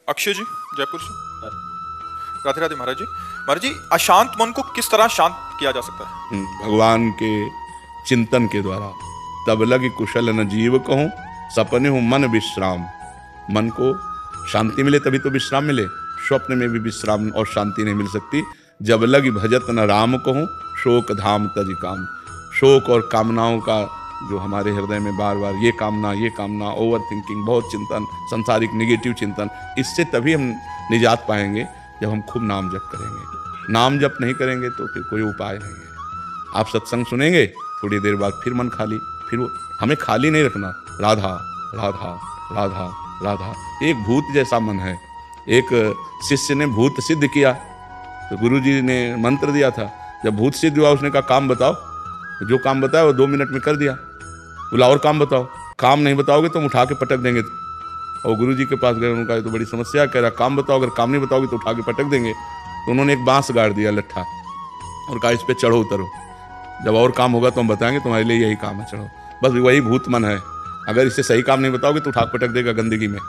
अक्षय जी, जयपुर से। राधे राधे महाराज जी। महाराज जी, अशांत मन को किस तरह शांत किया जा सकता है? भगवान के चिंतन के द्वारा। तब लगी कुशल न जीव कहूँ, सपने हूँ मन विश्राम। मन को शांति मिले तभी तो विश्राम मिले। स्वप्न में भी विश्राम और शांति नहीं मिल सकती। जब लगी भजत न राम कहूँ, शोक धाम तज काम। शोक और कामनाओं का जो हमारे हृदय में बार बार ये कामना, ओवर थिंकिंग, बहुत चिंतन, संसारिक निगेटिव चिंतन, इससे तभी हम निजात पाएंगे जब हम खूब नाम जप करेंगे। नाम जप नहीं करेंगे तो फिर कोई उपाय नहीं है। आप सत्संग सुनेंगे, थोड़ी देर बाद फिर मन खाली, फिर वो हमें खाली नहीं रखना। राधा राधा राधा राधा, एक भूत जैसा मन है। एक शिष्य ने भूत सिद्ध किया तो गुरुजी ने मंत्र दिया था। जब भूत सिद्ध हुआ उसने कहा काम बताओ। जो काम बताया वो 2 मिनट में कर दिया। बोला और काम बताओ। काम नहीं बताओगे तो हम उठा के पटक देंगे। और गुरुजी के पास गए, उनका तो बड़ी समस्या, कह रहा काम बताओ, अगर काम नहीं बताओगे तो उठा के पटक देंगे। तो उन्होंने एक बांस गाड़ दिया लट्ठा और कहा इस पे चढ़ो उतरो, जब और काम होगा तो हम बताएंगे, तुम्हारे लिए यही काम है, चढ़ो। बस वही भूत मन है। अगर इसे सही काम नहीं बताओगे तो उठा के पटक देगा गंदगी में,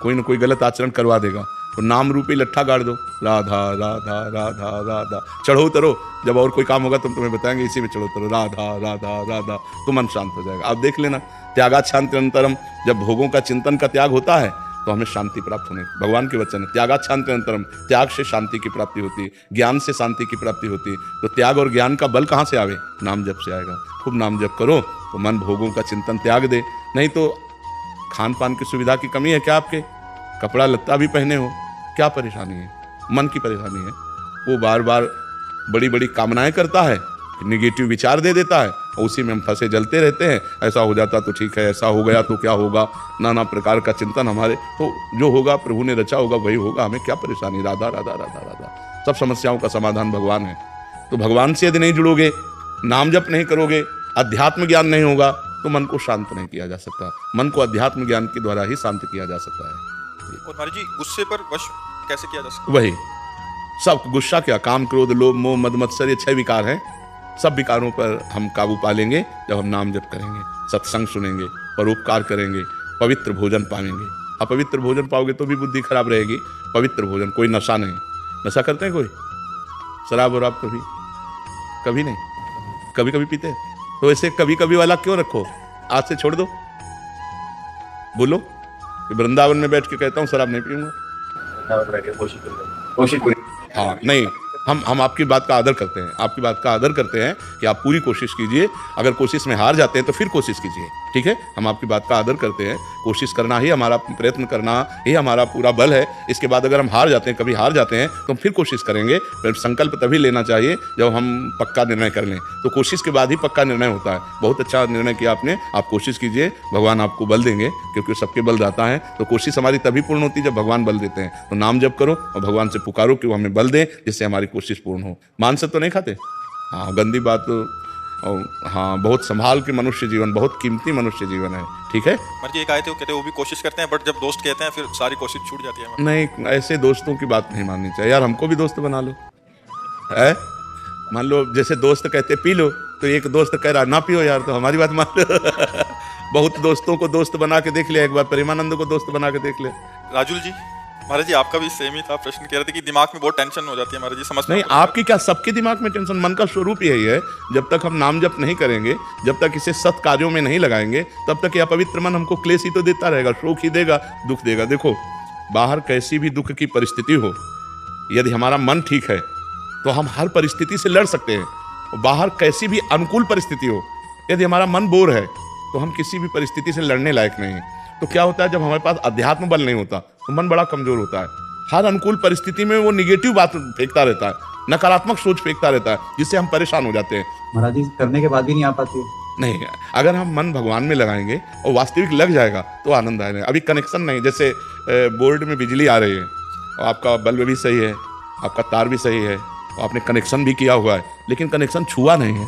कोई ना कोई गलत आचरण करवा देगा। तो नाम रूपी लट्ठा गाड़ दो, राधा राधा राधा राधा, चढ़ो उतरो, जब और कोई काम होगा तो हम तुम्हें बताएंगे, इसी में चढ़ो उतरो, राधा राधा राधा, तो मन शांत हो जाएगा। आप देख लेना, त्यागात शांति अनंतरम। जब भोगों का चिंतन का त्याग होता है तो हमें शांति प्राप्त होने, भगवान के वचन है, त्यागात शांति अनंतरम। त्याग से शांति की प्राप्ति होती है, ज्ञान से शांति की प्राप्ति होती है। तो त्याग और ज्ञान का बल कहाँ से आवे? नाम जप से आएगा। खूब नाम जप करो तो मन भोगों का चिंतन त्याग दे। नहीं तो खान पान की सुविधा की कमी है क्या आपके? कपड़ा लत्ता भी पहने हो, क्या परेशानी है? मन की परेशानी है। वो बार बार बड़ी बड़ी कामनाएं करता है, निगेटिव विचार दे देता है, और उसी में हम फंसे जलते रहते हैं। ऐसा हो जाता तो ठीक है, ऐसा हो गया तो क्या होगा, नाना प्रकार का चिंतन हमारे। तो जो होगा प्रभु ने रचा होगा वही होगा, हमें क्या परेशानी? राधा राधा राधा राधा, सब समस्याओं का समाधान भगवान है। तो भगवान से यदि नहीं जुड़ोगे, नाम जप नहीं करोगे, अध्यात्म ज्ञान नहीं होगा, तो मन को शांत नहीं किया जा सकता। मन को अध्यात्म ज्ञान के द्वारा ही शांत किया जा सकता है। और महाराज जी, गुस्से पर वश कैसे किया जा सकता है? वही सब गुस्सा क्या, काम क्रोध लोभ मोह मद मत्सर, ये 6 विकार हैं। सब विकारों पर हम काबू पा लेंगे जब हम नाम जप करेंगे, सत्संग सुनेंगे, परोपकार करेंगे, पवित्र भोजन पाएंगे। अपवित्र भोजन पाओगे तो भी बुद्धि खराब रहेगी। पवित्र भोजन, कोई नशा नहीं। नशा करते हैं कोई? शराब और आप कभी नहीं, कभी कभी पीते हैं। तो ऐसे कभी कभी वाला क्यों रखो? आज से छोड़ दो। बोलो, वृंदावन में बैठ के कहता हूँ शराब नहीं पीऊंगा। कोशिश करिए। हाँ, नहीं, हम आपकी बात का आदर करते हैं, आपकी बात का आदर करते हैं कि आप पूरी कोशिश कीजिए। अगर कोशिश में हार जाते हैं तो फिर कोशिश कीजिए, ठीक है? हम आपकी बात का आदर करते हैं। कोशिश करना ही हमारा, प्रयत्न करना ही हमारा पूरा बल है। इसके बाद अगर हम हार जाते हैं, कभी हार जाते हैं, तो हम फिर कोशिश करेंगे। फिर संकल्प तभी लेना चाहिए जब हम पक्का निर्णय कर लें। तो कोशिश के बाद ही पक्का निर्णय होता है। बहुत अच्छा निर्णय किया आपने, आप कोशिश कीजिए, भगवान आपको बल देंगे, क्योंकि सबके बल दाता है। तो कोशिश हमारी तभी पूर्ण होती है जब भगवान बल देते हैं। तो नाम जप करो और भगवान से पुकारो कि वो हमें बल दें, जिससे हमारी कोशिश पूर्ण हो। मांस तो नहीं खाते? हाँ, गंदी बात। और हाँ, बहुत संभाल के मनुष्य जीवन, बहुत कीमती मनुष्य जीवन है, ठीक है? महाराज जी, एक आए थे, वो कहते हैं वो भी कोशिश करते हैं, बट जब दोस्त कहते हैं फिर सारी कोशिश छूट जाती है। नहीं, ऐसे दोस्तों की बात नहीं माननी चाहिए यार। हमको भी दोस्त बना लो, है? मान लो जैसे दोस्त कहते पी लो, तो एक दोस्त कह रहा ना पियो यार, तो हमारी बात मान लो। बहुत दोस्तों को दोस्त बना के देख लिया, एक बार प्रेमानंद को दोस्त बना के देख ले। राजुल जी, महाराज जी आपका भी सेम ही था प्रश्न। कह रहे थे कि दिमाग में बहुत टेंशन हो जाती है महाराज जी, समझ नहीं, आपकी क्या, सबके दिमाग में टेंशन। मन का स्वरूप यही है। जब तक हम नाम जप नहीं करेंगे, जब तक इसे सत् कार्यों में नहीं लगाएंगे, तब तक यह पवित्र मन हमको क्लेश ही तो देता रहेगा, शोक ही देगा, दुख देगा। देखो, बाहर कैसी भी दुख की परिस्थिति हो, यदि हमारा मन ठीक है तो हम हर परिस्थिति से लड़ सकते हैं। बाहर कैसी भी अनुकूल परिस्थिति हो, यदि हमारा मन बोर है तो हम किसी भी परिस्थिति से लड़ने लायक नहीं है। तो क्या होता है, जब हमारे पास अध्यात्म बल नहीं होता तो मन बड़ा कमजोर होता है। हर अनुकूल परिस्थिति में वो निगेटिव बात फेंकता रहता है, नकारात्मक सोच फेंकता रहता है, जिससे हम परेशान हो जाते हैं। महाराज जी, करने के बाद भी नहीं आ पाती? नहीं, अगर हम मन भगवान में लगाएंगे और वास्तविक लग जाएगा तो आनंद आएगा। अभी कनेक्शन नहीं, जैसे बोर्ड में बिजली आ रही है और आपका बल्ब भी सही है, आपका तार भी सही है, और आपने कनेक्शन भी किया हुआ है, लेकिन कनेक्शन छुआ नहीं है,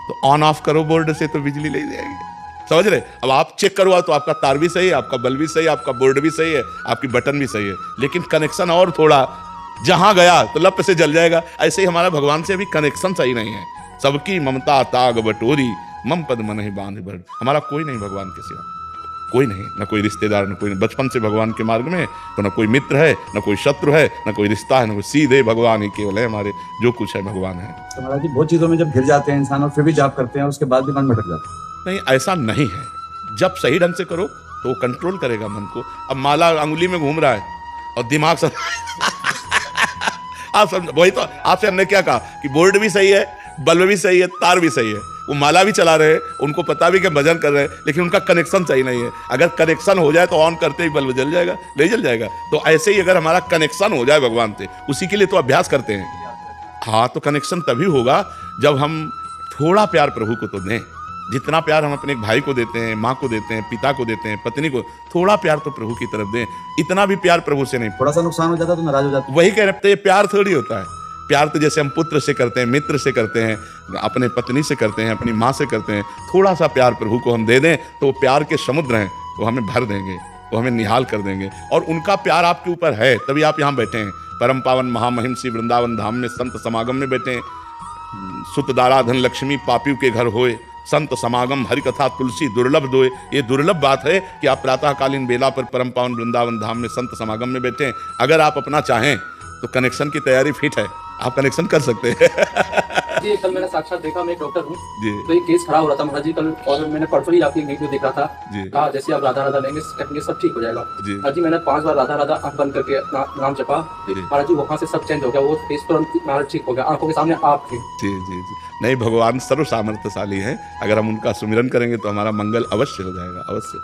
तो ऑन ऑफ करो बोर्ड से तो बिजली ले जाएगी। समझ रहे? अब आप चेक करवा तो आपका तार भी सही है, आपका बल्ब भी सही है, आपका बोर्ड भी सही है, आपकी बटन भी सही है, लेकिन कनेक्शन और थोड़ा जहां गया तो लप से जल जाएगा। ऐसे ही हमारा भगवान से अभी कनेक्शन सही नहीं है। सबकी ममता ताग बटोरी, मम पद मन ही बांध भर। हमारा कोई नहीं भगवान के सिवा। कोई नहीं, न कोई रिश्तेदार, न कोई, बचपन से भगवान के मार्ग में, तो न कोई मित्र है, न कोई शत्रु है, न कोई रिश्ता है, न कोई, सीधे भगवान ही केवल है हमारे, जो कुछ है भगवान है। तो महाराज जी बहुत चीजों में जब घिर जाते हैं इंसान और फिर भी जाप करते हैं, उसके बाद भी मन भटक जाता है। नहीं, ऐसा नहीं है। जब सही ढंग से करो तो वो कंट्रोल करेगा मन को। अब माला अंगुली में घूम रहा है और दिमाग सब आप समझ, वही तो आपसे हमने क्या कहा कि बोर्ड भी सही है, बल्ब भी सही है, तार भी सही है, वो माला भी चला रहे हैं, उनको पता भी कि भजन कर रहे हैं, लेकिन उनका कनेक्शन सही नहीं है। अगर कनेक्शन हो जाए तो ऑन करते ही बल्ब जल जाएगा, नहीं जल जाएगा। तो ऐसे ही अगर हमारा कनेक्शन हो जाए भगवान से, उसी के लिए तो अभ्यास करते हैं। हाँ, तो कनेक्शन तभी होगा जब हम थोड़ा प्यार प्रभु को तो दें। जितना प्यार हम अपने भाई को देते हैं, माँ को देते हैं, पिता को देते हैं, पत्नी को, थोड़ा प्यार तो प्रभु की तरफ दें। इतना भी प्यार प्रभु से नहीं। थोड़ा सा नुकसान हो जाता तो नाराज हो जाते हैं। वही कह रहे हैं, प्यार थोड़ी होता है। प्यार तो जैसे हम पुत्र से करते हैं, मित्र से करते हैं, अपने पत्नी से करते हैं, अपनी माँ से करते हैं। थोड़ा सा प्यार प्रभु को हम दे दें तो प्यार के समुद्र हैं, वो हमें भर देंगे, वो हमें निहाल कर देंगे। और उनका प्यार आपके ऊपर है, तभी आप यहाँ बैठे हैं, परम पावन महामहिम श्री वृंदावन धाम में संत समागम में बैठे हैं। सुत दारा धन लक्ष्मी पापियों के घर होए, संत समागम हरि कथा तुलसी दुर्लभ दोए। ये दुर्लभ बात है कि आप प्रातःकालीन बेला पर परम पावन वृंदावन धाम में संत समागम में बैठे हैं। अगर आप अपना चाहें तो कनेक्शन की तैयारी फिट है, आप कनेक्शन कर सकते हैं। जी, कल मैंने साक्षात देखा, मैं एक डॉक्टर हूँ, जी तो ये केस खड़ा हो रहा था महाराज जी कल, और मैंने परसों ही आपकी वीडियो देखा था। जी। कहा जैसे आप राधा राधा लेंगे सब ठीक हो जाएगा। जी। महाराज जी मैंने 5 बार राधा राधा आंख बंद करके नाम जपा, जी। महाराज जी वहाँ से सब चेंज हो गया, वो केस तुरंत महाराज ठीक हो गया, आंखों के सामने आप थे। जी जी जी। नहीं, भगवान सर्व सामर्थ्यशाली हैं। अगर हम उनका सुमिरन करेंगे तो हमारा मंगल अवश्य हो जाएगा, अवश्य।